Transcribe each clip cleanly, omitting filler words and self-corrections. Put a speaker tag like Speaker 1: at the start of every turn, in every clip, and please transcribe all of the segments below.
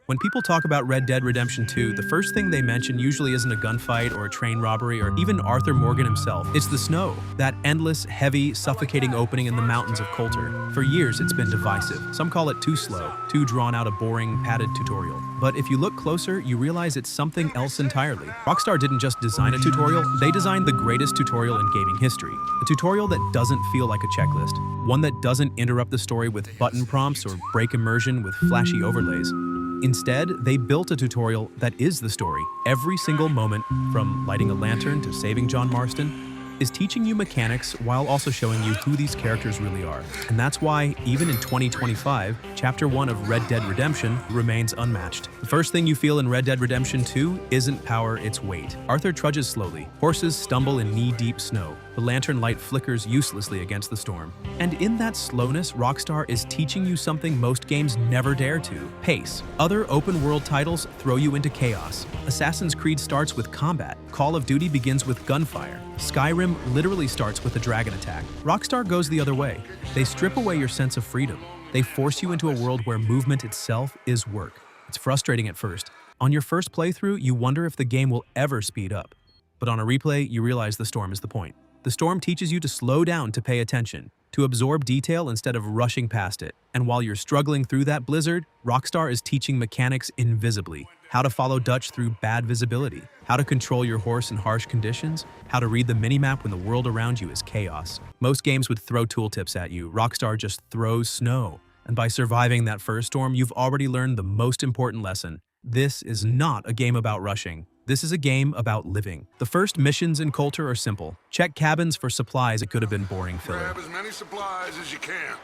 Speaker 1: When people talk about Red Dead Redemption 2, the first thing they mention usually isn't a gunfight or a train robbery or even Arthur Morgan himself. It's the snow, that endless, heavy, suffocating opening in the mountains of Coulter. For years, it's been divisive. Some call it too slow, too drawn out a boring, padded tutorial. But if you look closer, you realize it's something else entirely. Rockstar didn't just design a tutorial, they designed the greatest tutorial in gaming history. A tutorial that doesn't feel like a checklist, one that doesn't interrupt the story with button prompts or break immersion with flashy overlays. Instead, they built a tutorial that is the story. Every single moment, from lighting a lantern to saving John Marston, is teaching you mechanics while also showing you who these characters really are. And that's why, even in 2025, Chapter 1 of Red Dead Redemption remains unmatched. The first thing you feel in Red Dead Redemption 2 isn't power, it's weight. Arthur trudges slowly. Horses stumble in knee-deep snow. The lantern light flickers uselessly against the storm. And in that slowness, Rockstar is teaching you something most games never dare to: pace. Other open-world titles throw you into chaos. Assassin's Creed starts with combat. Call of Duty begins with gunfire. Skyrim literally starts with a dragon attack. Rockstar goes the other way. They strip away your sense of freedom. They force you into a world where movement itself is work. It's frustrating at first. On your first playthrough, you wonder if the game will ever speed up. But on a replay, you realize the storm is the point. The storm teaches you to slow down, to pay attention, to absorb detail instead of rushing past it. And while you're struggling through that blizzard, Rockstar is teaching mechanics invisibly. How to follow Dutch through bad visibility, how to control your horse in harsh conditions, how to read the minimap when the world around you is chaos. Most games would throw tooltips at you. Rockstar just throws snow. And by surviving that first storm, you've already learned the most important lesson. This is not a game about rushing. This is a game about living. The first missions in Coulter are simple. Check cabins for supplies. It could have been boring filler.
Speaker 2: Grab as many supplies as you can.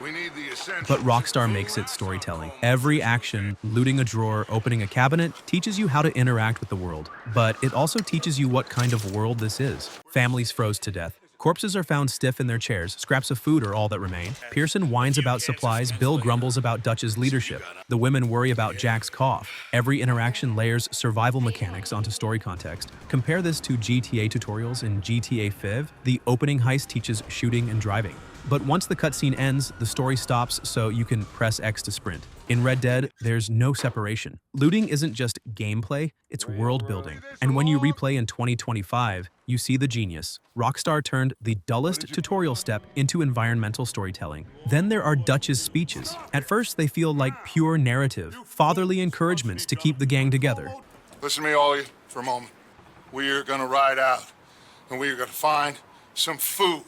Speaker 2: We need the essentials.
Speaker 1: But Rockstar makes it storytelling. Every action, looting a drawer, opening a cabinet, teaches you how to interact with the world. But it also teaches you what kind of world this is. Families froze to death. Corpses are found stiff in their chairs. Scraps of food are all that remain. Pearson whines about supplies. Bill grumbles about Dutch's leadership. The women worry about Jack's cough. Every interaction layers survival mechanics onto story context. Compare this to GTA tutorials in GTA 5. The opening heist teaches shooting and driving. But once the cutscene ends, the story stops so you can press X to sprint. In Red Dead, there's no separation. Looting isn't just gameplay, it's world building. And when you replay in 2025, you see the genius. Rockstar turned the dullest tutorial step into environmental storytelling. Then there are Dutch's speeches. At first, they feel like pure narrative, fatherly encouragements to keep the gang together.
Speaker 2: Listen to me, all of you, for a moment. We are gonna ride out, and we are gonna find some food.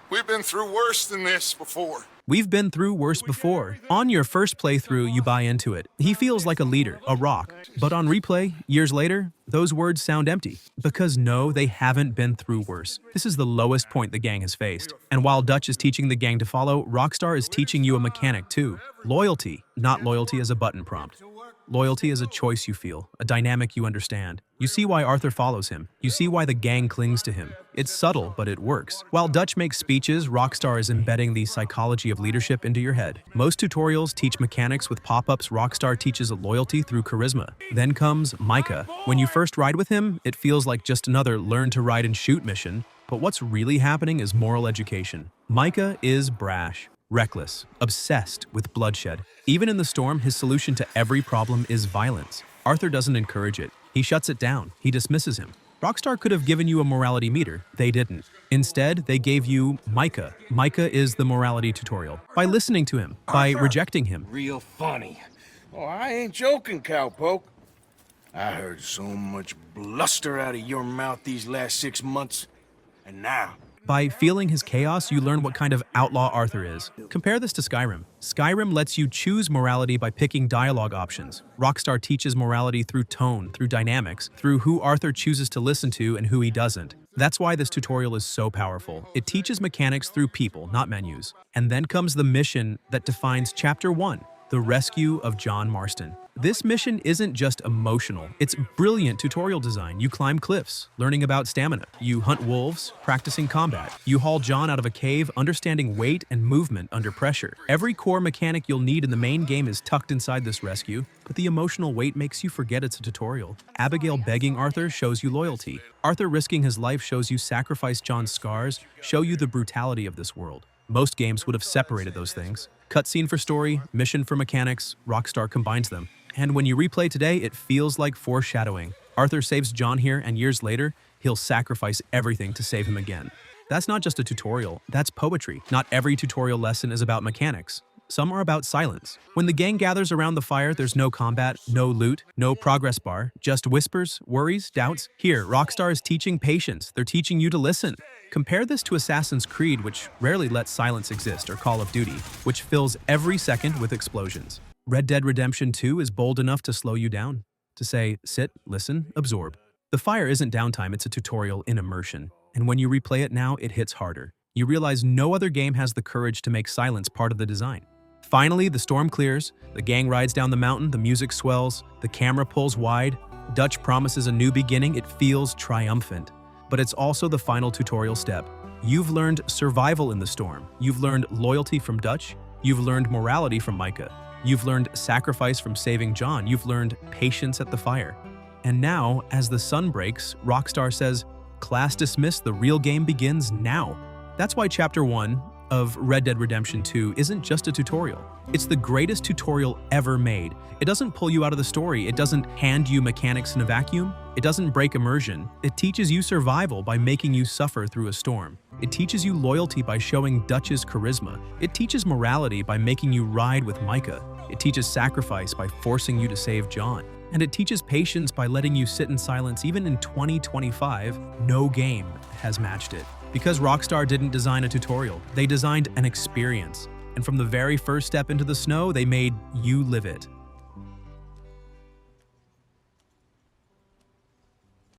Speaker 2: We've been through worse than this before.
Speaker 1: We've been through worse before. On your first playthrough, you buy into it. He feels like a leader, a rock. But on replay, years later, those words sound empty. Because no, they haven't been through worse. This is the lowest point the gang has faced. And while Dutch is teaching the gang to follow, Rockstar is teaching you a mechanic too. Loyalty, not loyalty as a button prompt. Loyalty is a choice you feel, a dynamic you understand. You see why Arthur follows him. You see why the gang clings to him. It's subtle, but it works. While Dutch makes speeches, Rockstar is embedding the psychology of leadership into your head. Most tutorials teach mechanics with pop-ups. Rockstar teaches loyalty through charisma. Then comes Micah. When you first ride with him, it feels like just another learn to ride and shoot mission. But what's really happening is moral education. Micah is brash, reckless, obsessed with bloodshed. Even in the storm, his solution to every problem is violence. Arthur doesn't encourage it. He shuts it down. He dismisses him. Rockstar could have given you a morality meter. They didn't. Instead, they gave you Micah. Micah is the morality tutorial. By listening to him, by rejecting him.
Speaker 3: Real funny. Oh, I ain't joking, cowpoke. I heard so much bluster out of your mouth these last 6 months. And now...
Speaker 1: By feeling his chaos, you learn what kind of outlaw Arthur is. Compare this to Skyrim. Skyrim lets you choose morality by picking dialogue options. Rockstar teaches morality through tone, through dynamics, through who Arthur chooses to listen to and who he doesn't. That's why this tutorial is so powerful. It teaches mechanics through people, not menus. And then comes the mission that defines Chapter 1, the rescue of John Marston. This mission isn't just emotional, it's brilliant tutorial design. You climb cliffs, learning about stamina. You hunt wolves, practicing combat. You haul John out of a cave, understanding weight and movement under pressure. Every core mechanic you'll need in the main game is tucked inside this rescue, but the emotional weight makes you forget it's a tutorial. Abigail begging Arthur shows you loyalty. Arthur risking his life shows you sacrifice. John's scars show you the brutality of this world. Most games would have separated those things. Cutscene for story, mission for mechanics, Rockstar combines them. And when you replay today, it feels like foreshadowing. Arthur saves John here, and years later, he'll sacrifice everything to save him again. That's not just a tutorial, that's poetry. Not every tutorial lesson is about mechanics. Some are about silence. When the gang gathers around the fire, there's no combat, no loot, no progress bar, just whispers, worries, doubts. Here, Rockstar is teaching patience. They're teaching you to listen. Compare this to Assassin's Creed, which rarely lets silence exist, or Call of Duty, which fills every second with explosions. Red Dead Redemption 2 is bold enough to slow you down, to say, sit, listen, absorb. The fire isn't downtime, it's a tutorial in immersion. And when you replay it now, it hits harder. You realize no other game has the courage to make silence part of the design. Finally, the storm clears, the gang rides down the mountain, the music swells, the camera pulls wide, Dutch promises a new beginning, it feels triumphant. But it's also the final tutorial step. You've learned survival in the storm. You've learned loyalty from Dutch. You've learned morality from Micah. You've learned sacrifice from saving John. You've learned patience at the fire. And now, as the sun breaks, Rockstar says, class dismissed, the real game begins now. That's why Chapter 1 of Red Dead Redemption 2 isn't just a tutorial. It's the greatest tutorial ever made. It doesn't pull you out of the story. It doesn't hand you mechanics in a vacuum. It doesn't break immersion. It teaches you survival by making you suffer through a storm. It teaches you loyalty by showing Dutch's charisma. It teaches morality by making you ride with Micah. It teaches sacrifice by forcing you to save John. And it teaches patience by letting you sit in silence. Even in 2025, no game has matched it. Because Rockstar didn't design a tutorial, they designed an experience. And from the very first step into the snow, they made you live it.